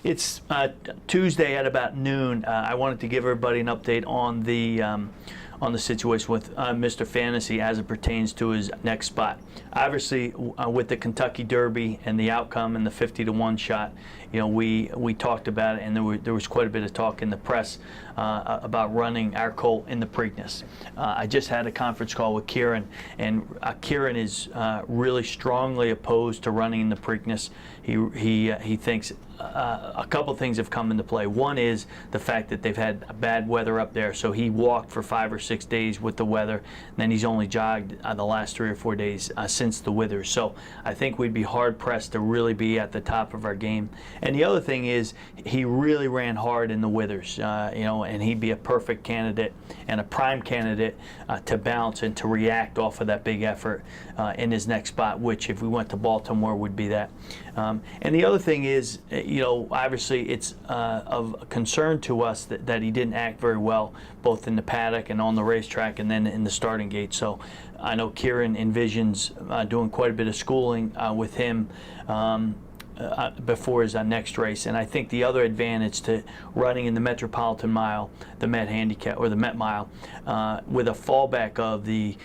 It's Tuesday at about noon. I wanted to give everybody an update on the situation with Mr. Fantasy as it pertains to his next spot. Obviously, with the Kentucky Derby and the outcome and the 50-1 shot, we talked about it, and there was quite a bit of talk in the press about running our colt in the Preakness. I just had a conference call with Kieran, and Kieran is really strongly opposed to running in the Preakness. He thinks a couple things have come into play. One is the fact that they've had bad weather up there, so he walked for 5 or 6 days with the weather, and then he's only jogged the last 3 or 4 days since the withers. So I think we'd be hard pressed to really be at the top of our game. And the other thing is he really ran hard in the withers, and he'd be a perfect candidate and a prime candidate to bounce and to react off of that big effort in his next spot, which if we went to Baltimore would be that. And the other thing is, obviously it's of concern to us that he didn't act very well, both in the paddock and on the racetrack and then in the starting gate. So I know Kieran envisions doing quite a bit of schooling with him before his next race. And I think the other advantage to running in the Metropolitan Mile, the Met Handicap or the Met Mile, with a fallback of the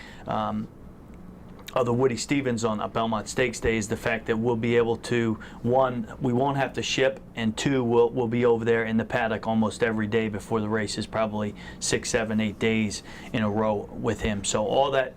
Woody Stevens on a Belmont Stakes Day is the fact that we'll be able to, one, we won't have to ship, and two, we'll be over there in the paddock almost every day before the race is probably 6, 7, 8 days in a row with him. So all that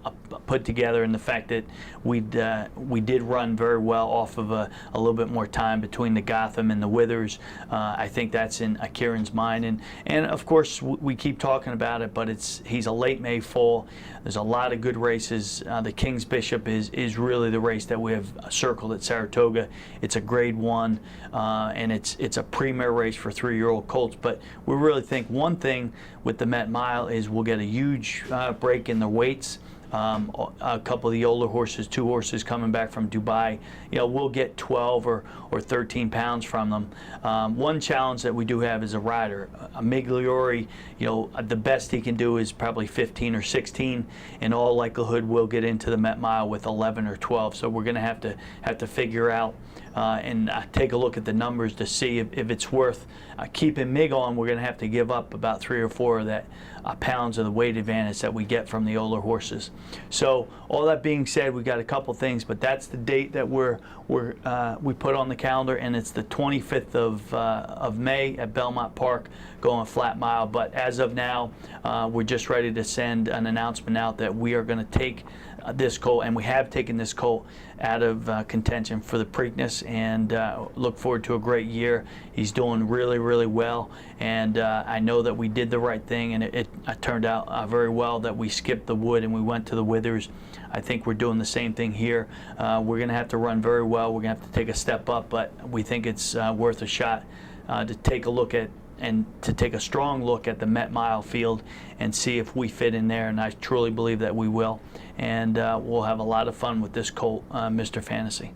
put together, and the fact that we did run very well off of a little bit more time between the Gotham and the Withers, I think that's in Kieran's mind. And of course we keep talking about it, but he's a late May foal. There's a lot of good races. The King's Bishop is really the race that we have circled at Saratoga. It's a Grade 1, and it's a premier race for 3-year-old colts. But we really think one thing with the Met Mile is we'll get a huge break in the weights. A couple of the older horses, 2 horses coming back from Dubai, we'll get 12 or 13 pounds from them. One challenge that we do have is a rider. Migliori, the best he can do is probably 15 or 16. In all likelihood, we'll get into the Met Mile with 11 or 12. So we're going to have to figure out and take a look at the numbers to see if it's worth keeping Mig on. We're going to have to give up about 3 or 4 of that pounds of the weight advantage that we get from the older horses. So all that being said, we got a couple things, but that's the date that we put on the calendar, and it's the 25th of May at Belmont Park, going flat mile. But as of now, we're just ready to send an announcement out that we are going to take this colt, and we have taken this colt out of contention for the Preakness, and look forward to a great year. He's doing really, really well, and I know that we did the right thing, and it turned out very well that we skipped the wood and we went to the Withers. I think we're doing the same thing here. We're going to have to run very well. We're going to have to take a step up, but we think it's worth a shot to take a look at, and to take a strong look at the Met Mile field and see if we fit in there, and I truly believe that we will. And we'll have a lot of fun with this colt, Mr. Fantasy.